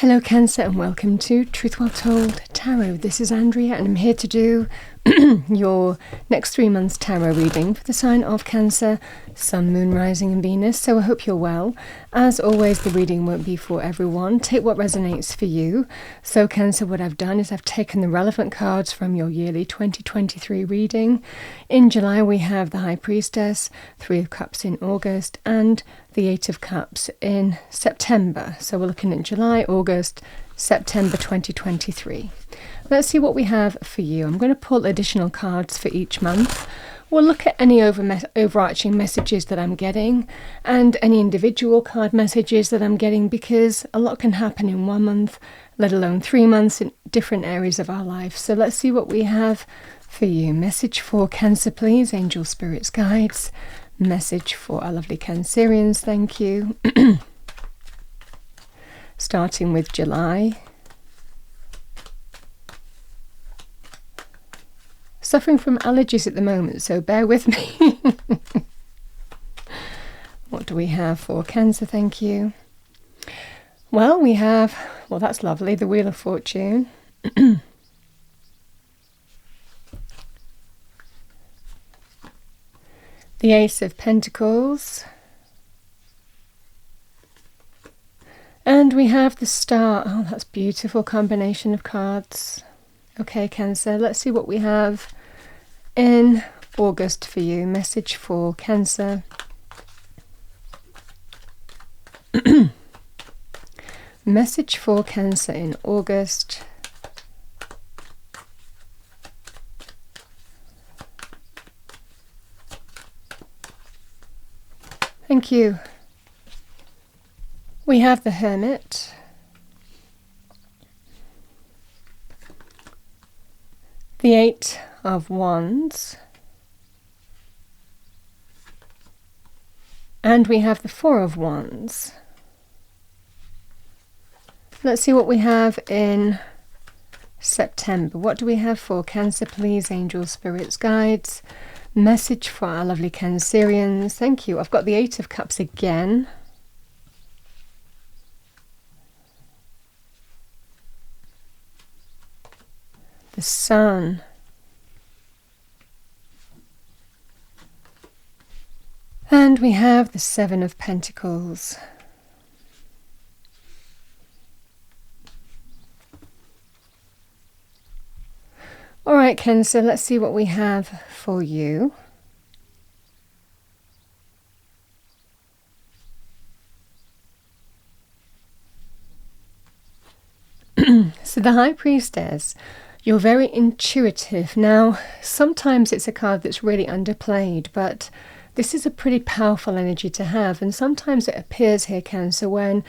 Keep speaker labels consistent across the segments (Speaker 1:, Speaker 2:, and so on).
Speaker 1: Hello Cancer and welcome to Truth Well Told Tarot. This is Andrea and I'm here to do your next 3 months tarot reading for the sign of Cancer, Sun, Moon, Rising and Venus. So I hope you're well. As always, the reading won't be for everyone. Take what resonates for you. So Cancer, what I've done is I've taken the relevant cards from your yearly 2023 reading. In July we have the High Priestess, 3 of Cups in August and the 8 of Cups in September. So we're looking at July, August, September 2023. Let's see what we have for you. I'm going to pull additional cards for each month. We'll look at any overarching messages that I'm getting and any individual card messages that I'm getting, because a lot can happen in 1 month, let alone 3 months in different areas of our life. So let's see what we have for you. Message for Cancer, please. Angel, spirits, guides. Message for our lovely Cancerians, thank you. Starting with July. Suffering from allergies at the moment, so bear with me. What do we have for Cancer, thank you? Well, we have, well, that's lovely, the Wheel of Fortune. The Ace of Pentacles. And we have the Star. Oh, that's beautiful combination of cards. Okay, Cancer, let's see what we have in August for you. Message for Cancer. Message for Cancer in August. Thank you. We have the Hermit. The 8 of Wands. And we have the 4 of Wands. Let's see what we have in September. What do we have for Cancer, please? Angel, spirits, guides. Message for our lovely Cancerians. Thank you. I've got the 8 of Cups again. The Sun. And we have the 7 of Pentacles. All right, Cancer, let's see what we have for you. So the High Priestess, you're very intuitive. Now, sometimes it's a card that's really underplayed, but this is a pretty powerful energy to have. And sometimes it appears here, Cancer, when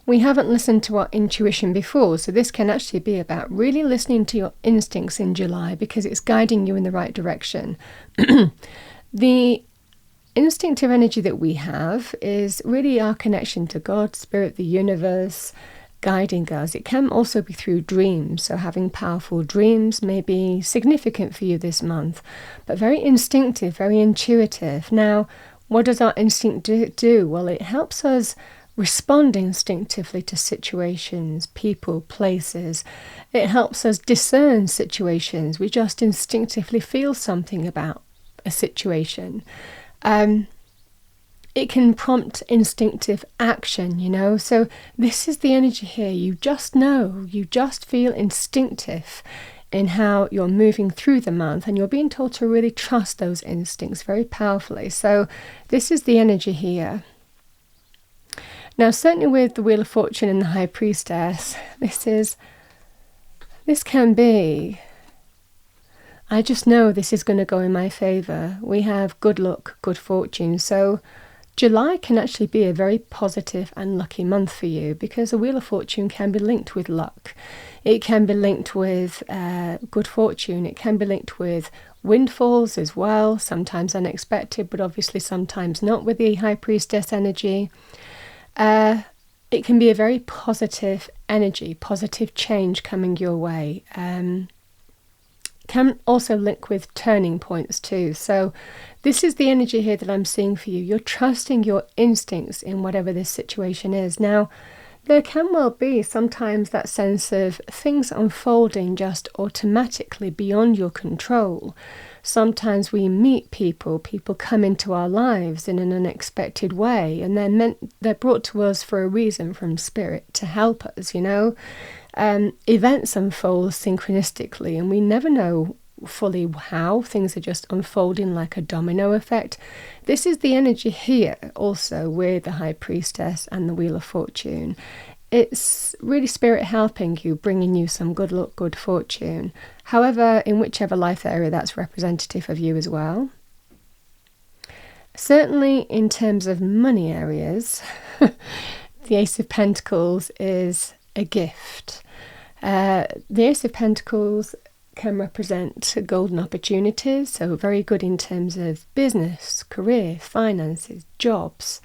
Speaker 1: we haven't listened to our intuition before. So this can actually be about really listening to your instincts in July, because it's guiding you in the right direction. The instinctive energy that we have is really our connection to God, Spirit, the universe, guiding us. It can also be through dreams, so having powerful dreams may be significant for you this month, but very instinctive, very intuitive. Now, what does our instinct do? Well, it helps us respond instinctively to situations, people, places. It helps us discern situations. We just instinctively feel something about a situation. It can prompt instinctive action, you know. So this is the energy here. You just know, you just feel instinctive in how you're moving through the month, and you're being told to really trust those instincts very powerfully. So this is the energy here. Now, certainly with the Wheel of Fortune and the High Priestess, this can be, I just know this is going to go in my favor. We have good luck, good fortune. So July can actually be a very positive and lucky month for you, because the Wheel of Fortune can be linked with luck. It can be linked with good fortune. It can be linked with windfalls as well, sometimes unexpected, but obviously sometimes not with the High Priestess energy. It can be a very positive energy, positive change coming your way. Can also link with turning points too. So this is the energy here that I'm seeing for you. You're trusting your instincts in whatever this situation is. Now, there can well be sometimes that sense of things unfolding just automatically beyond your control. Sometimes we meet people come into our lives in an unexpected way, and they're brought to us for a reason from spirit to help us, Events unfold synchronistically, and we never know fully how. Things are just unfolding like a domino effect. This is the energy here also with the High Priestess and the Wheel of Fortune. It's really spirit helping you, bringing you some good luck, good fortune. However, in whichever life area that's representative of you as well. Certainly in terms of money areas, the Ace of Pentacles is a gift. The Ace of Pentacles can represent golden opportunities, so very good in terms of business, career, finances, jobs,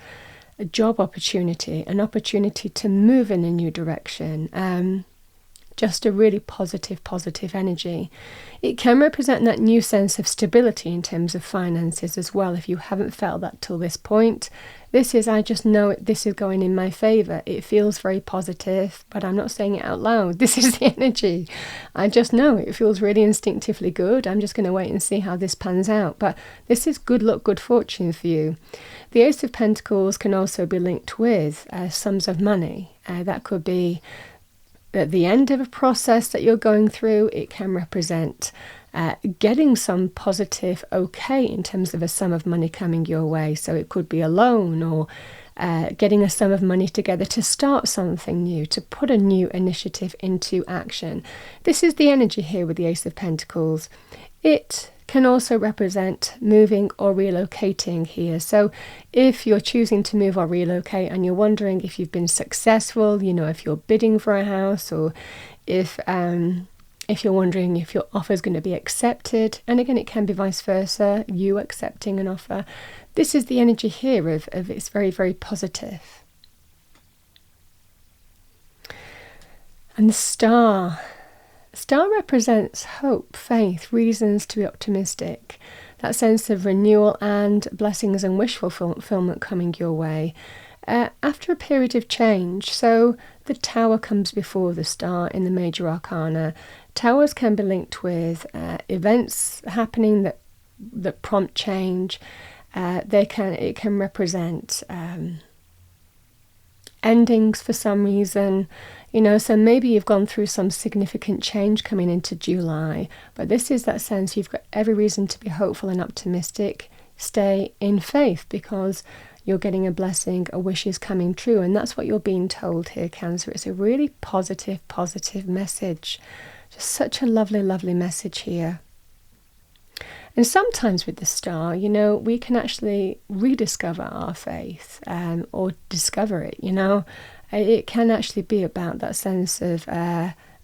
Speaker 1: a job opportunity, an opportunity to move in a new direction, just a really positive energy. It can represent that new sense of stability in terms of finances as well. If you haven't felt that till this point, I just know this is going in my favour. It feels very positive, but I'm not saying it out loud. This is the energy. I just know it feels really instinctively good. I'm just going to wait and see how this pans out. But this is good luck, good fortune for you. The Ace of Pentacles can also be linked with sums of money. That could be at the end of a process that you're going through. It can represent getting some positive okay in terms of a sum of money coming your way. So it could be a loan or getting a sum of money together to start something new, to put a new initiative into action. This is the energy here with the Ace of Pentacles. It can also represent moving or relocating here. So if you're choosing to move or relocate and you're wondering if you've been successful, if you're bidding for a house, or if you're wondering if your offer is going to be accepted, and again, it can be vice versa, you accepting an offer. This is the energy here of it's very, very positive. And the Star. Star represents hope, faith, reasons to be optimistic, that sense of renewal and blessings and wish fulfillment coming your way after a period of change. So the Tower comes before the Star in the major arcana. Towers can be linked with events happening that prompt change. It can represent endings for some reason. So maybe you've gone through some significant change coming into July, but this is that sense you've got every reason to be hopeful and optimistic. Stay in faith because you're getting a blessing, a wish is coming true, and that's what you're being told here, Cancer. It's a really positive message. Just such a lovely message here. And sometimes with the Star, we can actually rediscover our faith or discover it, It can actually be about that sense of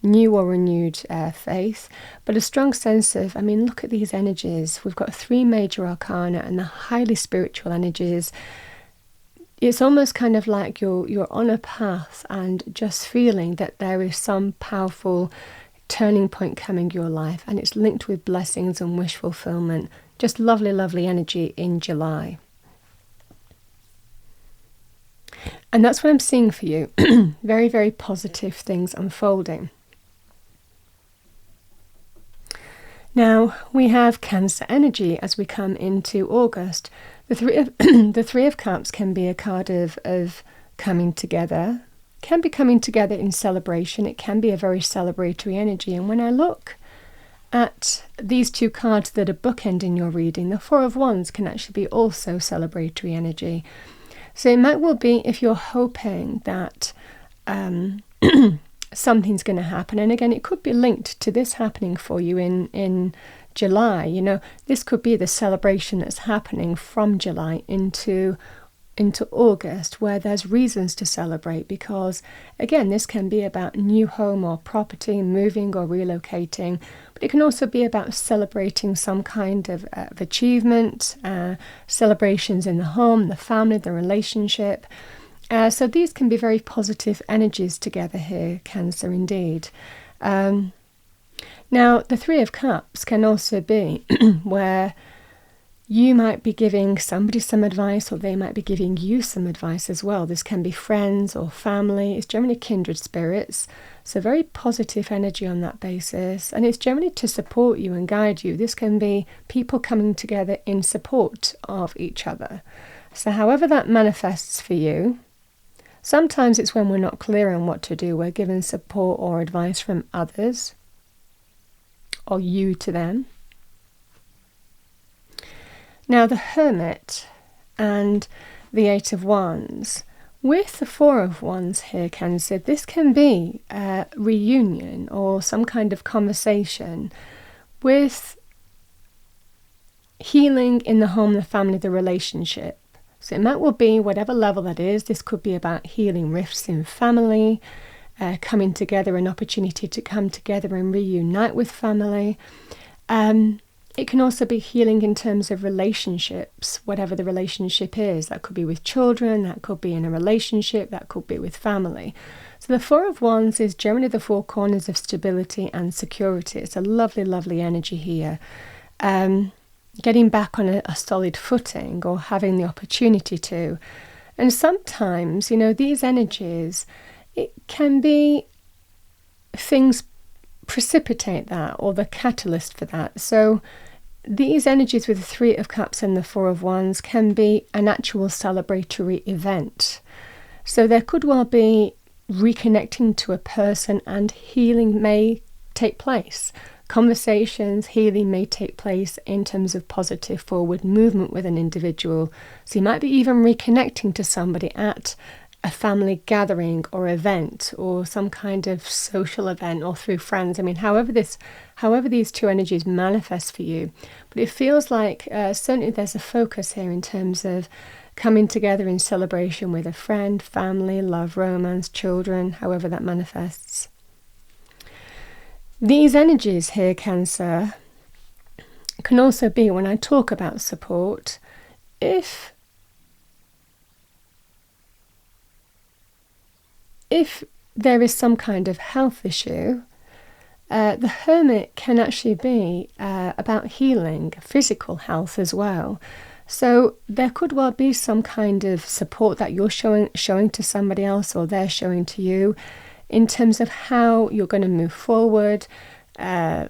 Speaker 1: new or renewed faith, but a strong sense of, look at these energies. We've got 3 major arcana and the highly spiritual energies. It's almost kind of like you're on a path and just feeling that there is some powerful turning point coming your life, and it's linked with blessings and wish fulfillment. Just lovely energy in July. And that's what I'm seeing for you. Very, very positive things unfolding. Now we have Cancer energy as we come into August. The Three of Cups can be a card of coming together. Can be coming together in celebration. It can be a very celebratory energy. And when I look at these 2 cards that are bookending your reading, the Four of Wands can actually be also celebratory energy. So it might well be if you're hoping that something's going to happen. And again, it could be linked to this happening for you in July. This could be the celebration that's happening from July into August, where there's reasons to celebrate, because again, this can be about new home or property, moving or relocating, but it can also be about celebrating some kind of achievement, celebrations in the home, the family, the relationship. So these can be very positive energies together here, Cancer, indeed. Now, the Three of Cups can also be where You might be giving somebody some advice, or they might be giving you some advice as well. This can be friends or family. It's generally kindred spirits. So very positive energy on that basis. And it's generally to support you and guide you. This can be people coming together in support of each other. So however that manifests for you, sometimes it's when we're not clear on what to do. We're given support or advice from others, or you to them. Now the Hermit and the Eight of Wands. With the Four of Wands here, Cancer, this can be a reunion or some kind of conversation with healing in the home, the family, the relationship. So it might well be whatever level that is. This could be about healing rifts in family, coming together, an opportunity to come together and reunite with family. It can also be healing in terms of relationships, whatever the relationship is. That could be with children, that could be in a relationship, that could be with family. So the Four of Wands is generally the four corners of stability and security. It's a lovely, lovely energy here. Getting back on a solid footing, or having the opportunity to. And sometimes, these energies, it can be things precipitate that, or the catalyst for that. So these energies with the Three of Cups and the Four of Wands can be an actual celebratory event. So there could well be reconnecting to a person, and healing may take place. Conversations, healing may take place in terms of positive forward movement with an individual. So you might be even reconnecting to somebody at a family gathering or event, or some kind of social event, or through friends. I mean, however these two energies manifest for you, but it feels like certainly there's a focus here in terms of coming together in celebration with a friend, family, love, romance, children, however that manifests. These energies here, Cancer, can also be, when I talk about support, if there is some kind of health issue, the Hermit can actually be about healing, physical health as well. So there could well be some kind of support that you're showing to somebody else, or they're showing to you, in terms of how you're going to move forward, how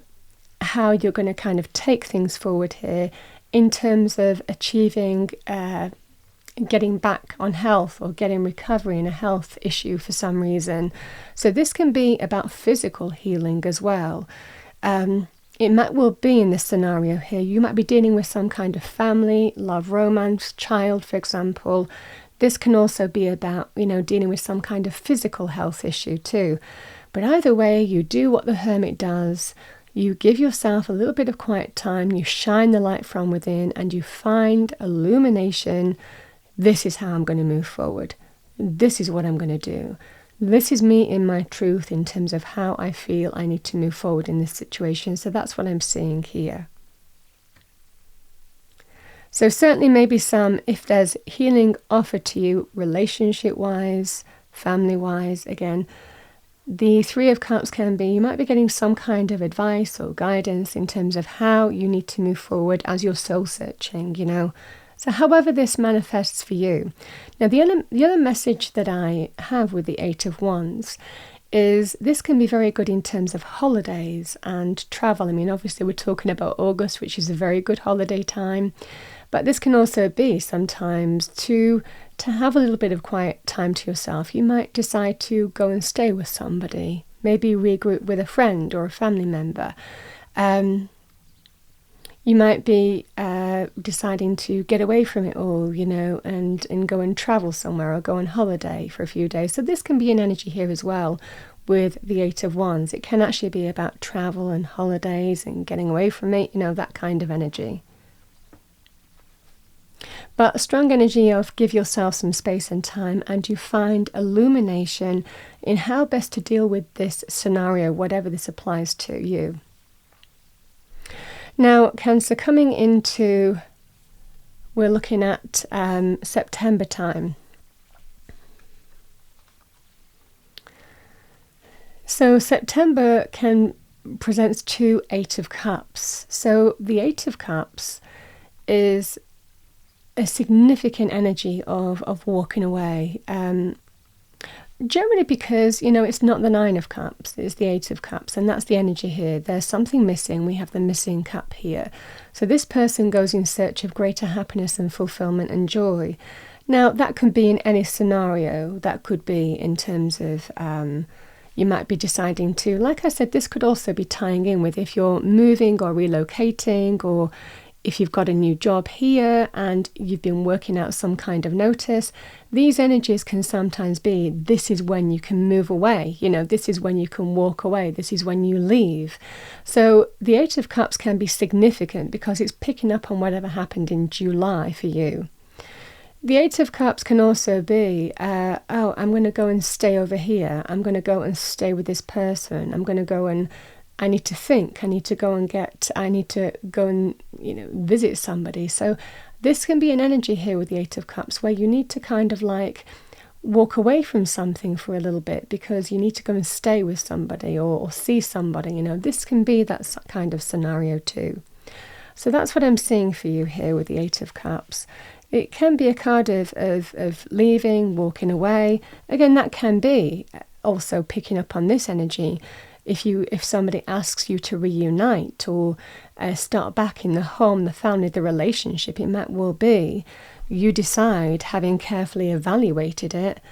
Speaker 1: you're going to kind of take things forward here in terms of achieving getting back on health, or getting recovery in a health issue for some reason. So this can be about physical healing as well. It might well be in this scenario here, you might be dealing with some kind of family, love, romance, child, for example. This can also be about, dealing with some kind of physical health issue too. But either way, you do what the Hermit does. You give yourself a little bit of quiet time, you shine the light from within, and you find illumination. This is how I'm going to move forward. This is what I'm going to do. This is me in my truth in terms of how I feel I need to move forward in this situation. So that's what I'm seeing here. So certainly maybe if there's healing offered to you relationship-wise, family-wise, again, the Three of Cups can be, you might be getting some kind of advice or guidance in terms of how you need to move forward as you're soul searching, So however this manifests for you. Now the other message that I have with the Eight of Wands is this can be very good in terms of holidays and travel. I mean, obviously we're talking about August, which is a very good holiday time. But this can also be sometimes to have a little bit of quiet time to yourself. You might decide to go and stay with somebody, maybe regroup with a friend or a family member. You might be deciding to get away from it all, and go and travel somewhere, or go on holiday for a few days. So this can be an energy here as well with the Eight of Wands. It can actually be about travel and holidays and getting away from it, that kind of energy. But a strong energy of give yourself some space and time, and you find illumination in how best to deal with this scenario, whatever this applies to you. Now, Cancer, coming into, we're looking at September time. So September presents two Eight of Cups. So the Eight of Cups is a significant energy of walking away. Generally because, it's not the Nine of Cups, it's the Eight of Cups, and that's the energy here. There's something missing. We have the missing cup here. So this person goes in search of greater happiness and fulfillment and joy. Now, that can be in any scenario. That could be in terms of you might be deciding to, like I said, this could also be tying in with if you're moving or relocating, or if you've got a new job here and you've been working out some kind of notice. These energies can sometimes be, this is when you can move away, this is when you can walk away, this is when you leave. So the Eight of Cups can be significant because it's picking up on whatever happened in July for you. The Eight of Cups can also be, I'm going to go and stay over here. I'm going to go and stay with this person. I'm going to go and, I need to think. I need to go and visit somebody. So this can be an energy here with the Eight of Cups where you need to kind of like walk away from something for a little bit because you need to go and stay with somebody or see somebody. This can be that kind of scenario too. So that's what I'm seeing for you here with the Eight of Cups. It can be a card of leaving, walking away. Again, that can be also picking up on this energy. If somebody asks you to reunite or start back in the home, the family, the relationship, it might well be you decide, having carefully evaluated it,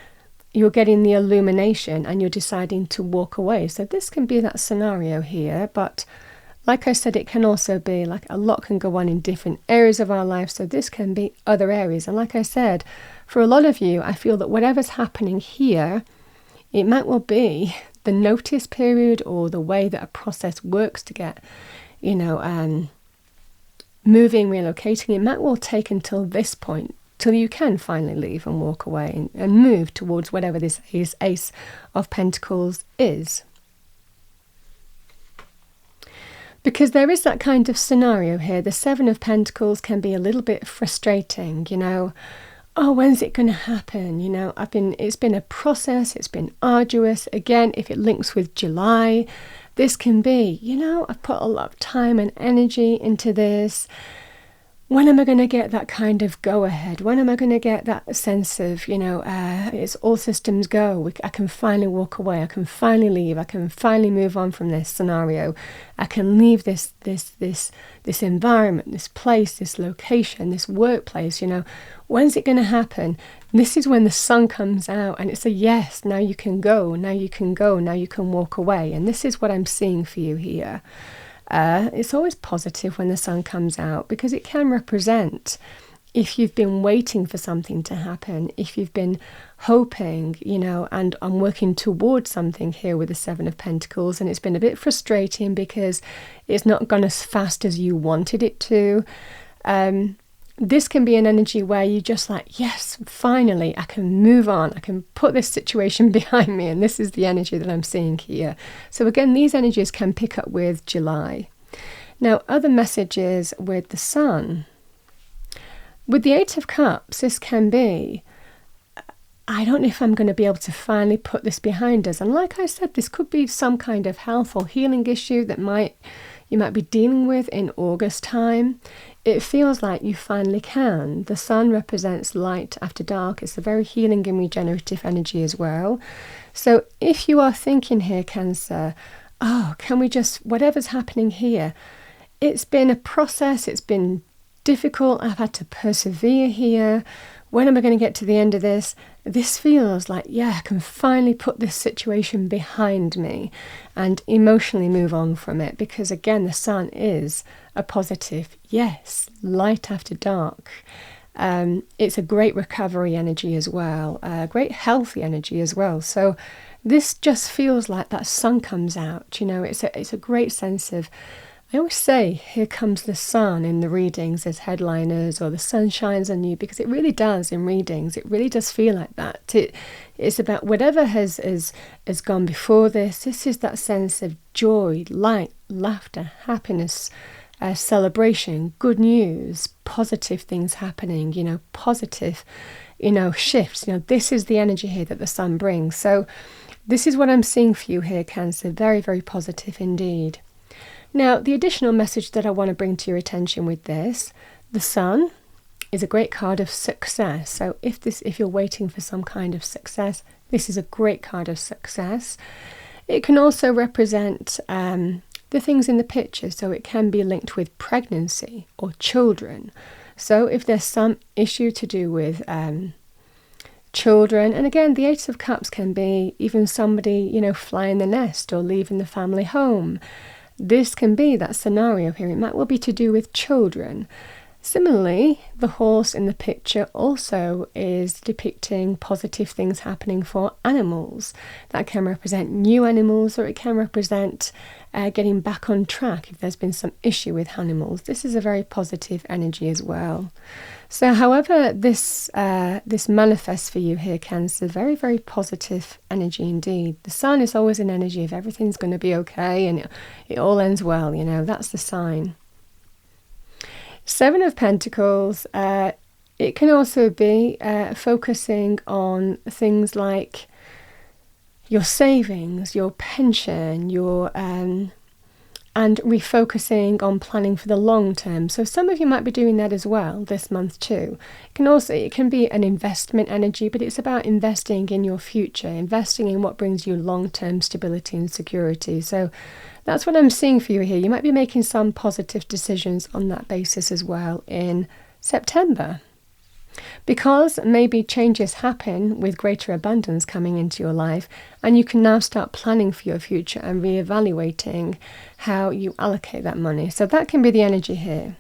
Speaker 1: you're getting the illumination and you're deciding to walk away. So this can be that scenario here, but like I said, it can also be like a lot can go on in different areas of our life. So this can be other areas. And like I said, for a lot of you, I feel that whatever's happening here, it might well be the notice period or the way that a process works to get, moving, relocating. It might well take until this point, till you can finally leave and walk away and move towards whatever this Ace of Pentacles is. Because there is that kind of scenario here. The Seven of Pentacles can be a little bit frustrating, Oh, when's it going to happen? It's been a process. It's been arduous. Again, if it links with July, this can be, I've put a lot of time and energy into this. When am I going to get that kind of go ahead? When am I going to get that sense of, it's all systems go. I can finally walk away. I can finally leave. I can finally move on from this scenario. I can leave this environment, this place, this location, this workplace. When's it going to happen? This is when the sun comes out and it's a yes. Now you can go. Now you can go. Now you can walk away. And this is what I'm seeing for you here. It's always positive when the sun comes out because it can represent if you've been waiting for something to happen, if you've been hoping, and I'm working towards something here with the Seven of Pentacles, and it's been a bit frustrating because it's not gone as fast as you wanted it to. This can be an energy where you just like, yes, finally, I can move on. I can put this situation behind me. And this is the energy that I'm seeing here. So again, these energies can pick up with July. Now, other messages with the Sun. With the Eight of Cups, this can be, I don't know if I'm going to be able to finally put this behind us. And like I said, this could be some kind of health or healing issue that you might be dealing with in August time. It feels like you finally can. The sun represents light after dark. It's a very healing and regenerative energy as well. So if you are thinking here, Cancer, can we just, whatever's happening here, it's been a process, it's been difficult, I've had to persevere here. When am I going to get to the end of this? This feels like, I can finally put this situation behind me and emotionally move on from it. Because again, the sun is a positive, yes, light after dark. It's a great recovery energy as well, a great healthy energy as well. So this just feels like that sun comes out, it's a great sense of, I always say, here comes the sun in the readings as headliners, or the sun shines on you, because it really does in readings. It really does feel like that. It's about whatever has gone before this. This is that sense of joy, light, laughter, happiness, celebration, good news, positive things happening, positive, shifts. This is the energy here that the sun brings. So this is what I'm seeing for you here, Cancer. Very, very positive indeed. Now, the additional message that I want to bring to your attention with this, The Sun is a great card of success. So if you're waiting for some kind of success, this is a great card of success. It can also represent the things in the picture, so it can be linked with pregnancy or children. So if there's some issue to do with children, and again, the Ace of Cups can be even somebody, flying the nest or leaving the family home. This can be that scenario here. It might well be to do with children. Similarly, the horse in the picture also is depicting positive things happening for animals. That can represent new animals, or it can represent getting back on track if there's been some issue with animals. This is a very positive energy as well. So however this manifests for you here, Cancer, very, very positive energy indeed. The Sun is always an energy of everything's going to be okay and it all ends well, that's the sign. Seven of Pentacles, it can also be focusing on things like your savings, your pension, and refocusing on planning for the long term. So some of you might be doing that as well this month too. It can be an investment energy, but it's about investing in your future, investing in what brings you long-term stability and security. So that's what I'm seeing for you here. You might be making some positive decisions on that basis as well in September. Because maybe changes happen with greater abundance coming into your life, and you can now start planning for your future and reevaluating how you allocate that money. So that can be the energy here.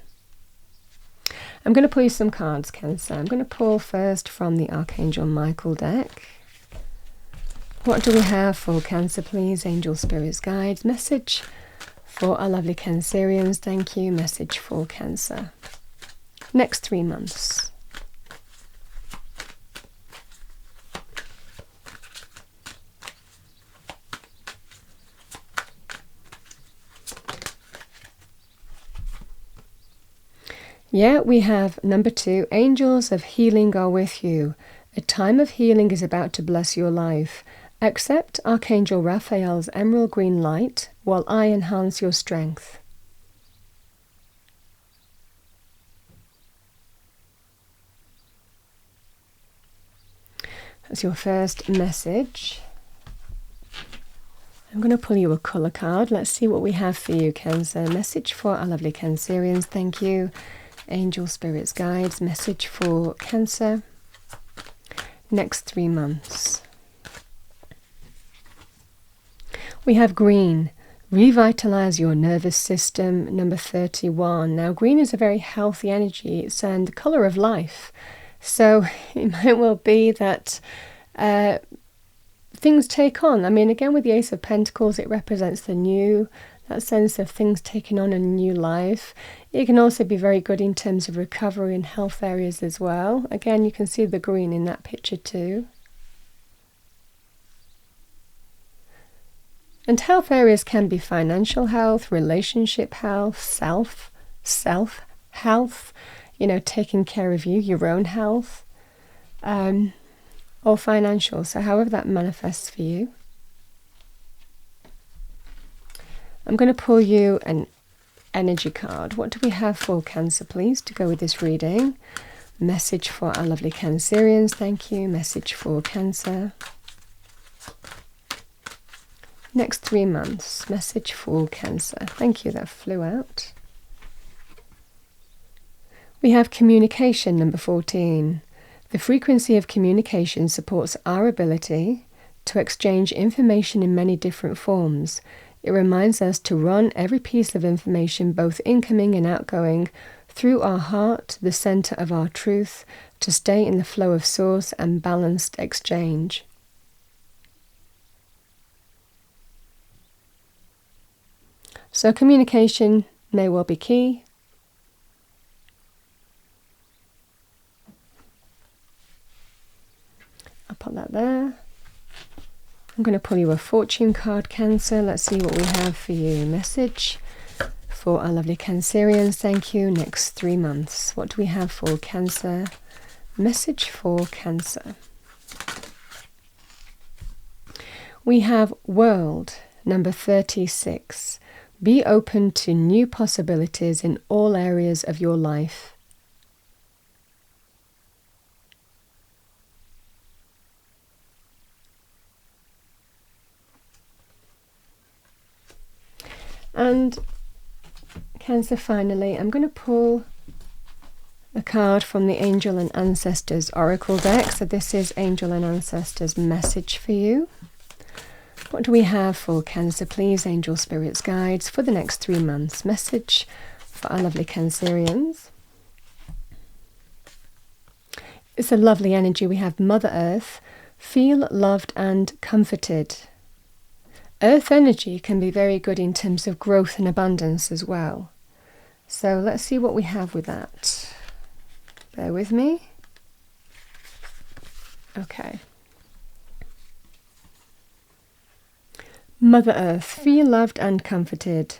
Speaker 1: I'm going to pull you some cards, Cancer. I'm going to pull first from the Archangel Michael deck. What do we have for Cancer, please? Angel, spirits, guides, message for our lovely Cancerians. Thank you. Message for Cancer. Next 3 months. Yeah, we have number 2. Angels of healing are with you. A time of healing is about to bless your life. Accept Archangel Raphael's emerald green light while I enhance your strength. That's your first message. I'm going to pull you a colour card. Let's see what we have for you, Cancer. Message for our lovely Cancerians. Thank you. Angel, spirits, guides. Message for Cancer. Next 3 months. We have green. Revitalize your nervous system, number 31. Now, green is a very healthy energy. It's the colour of life. So it might well be that things take on. I mean, again, with the Ace of Pentacles, it represents the new, that sense of things taking on a new life. It can also be very good in terms of recovery and health areas as well. Again, you can see the green in that picture too. And health areas can be financial health, relationship health, self health, taking care of you, your own health, or financial. So however that manifests for you. I'm going to pull you an energy card. What do we have for Cancer, please, to go with this reading? Message for our lovely Cancerians. Thank you. Message for Cancer. Next 3 months. Message for Cancer. Thank you. That flew out. We have communication, number 14. The frequency of communication supports our ability to exchange information in many different forms. It reminds us to run every piece of information, both incoming and outgoing, through our heart, the center of our truth, to stay in the flow of source and balanced exchange. So communication may well be key. I'll put that there. I'm going to pull you a fortune card, Cancer. Let's see what we have for you. Message for our lovely Cancerians. Thank you. Next 3 months. What do we have for Cancer? Message for Cancer. We have World, number 36. Be open to new possibilities in all areas of your life. And Cancer, finally, I'm going to pull a card from the Angel and Ancestors Oracle deck. So this is Angel and Ancestors message for you. What do we have for Cancer, please, Angel, Spirits, Guides, for the next 3 months? Message for our lovely Cancerians. It's a lovely energy. We have Mother Earth. Feel loved and comforted. Earth energy can be very good in terms of growth and abundance as well. So let's see what we have with that. Bear with me. Okay. Mother Earth, feel loved and comforted.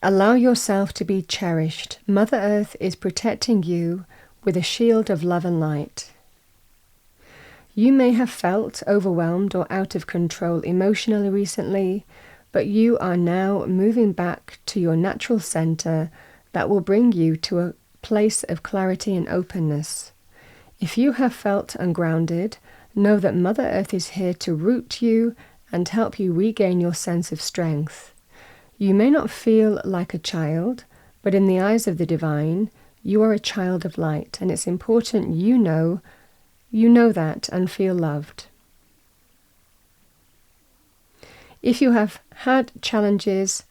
Speaker 1: Allow yourself to be cherished. Mother Earth is protecting you with a shield of love and light. You may have felt overwhelmed or out of control emotionally recently, but you are now moving back to your natural center that will bring you to a place of clarity and openness. If you have felt ungrounded, know that Mother Earth is here to root you and help you regain your sense of strength. You may not feel like a child, but in the eyes of the divine, you are a child of light, and it's important you know that and feel loved. If you have had challenges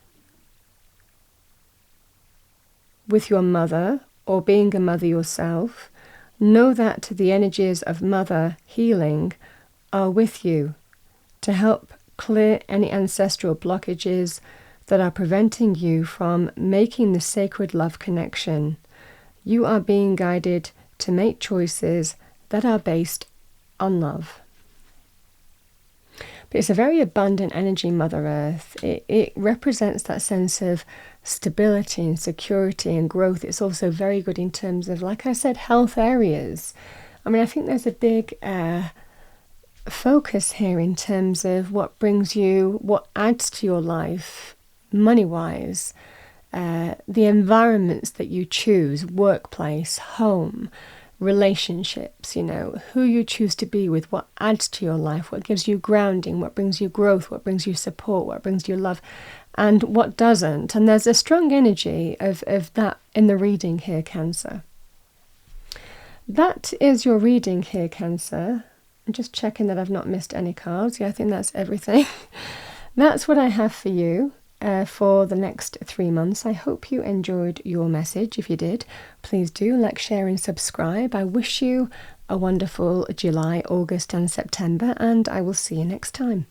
Speaker 1: with your mother or being a mother yourself, know that the energies of mother healing are with you to help clear any ancestral blockages that are preventing you from making the sacred love connection. You are being guided to make choices that are based on love. But it's a very abundant energy, Mother Earth. It represents that sense of stability and security and growth. It's also very good in terms of, like I said, health areas. I mean, I think there's a big focus here in terms of what adds to your life, money-wise, the environments that you choose, workplace, home, relationships, who you choose to be with, what adds to your life, what gives you grounding, what brings you growth, what brings you support, what brings you love, and what doesn't. And there's a strong energy of that in the reading here, Cancer. That is your reading here, Cancer. I'm just checking that I've not missed any cards. Yeah, I think that's everything. That's what I have for you for the next 3 months. I hope you enjoyed your message. If you did, please do like, share and subscribe. I wish you a wonderful July, August and September, and I will see you next time.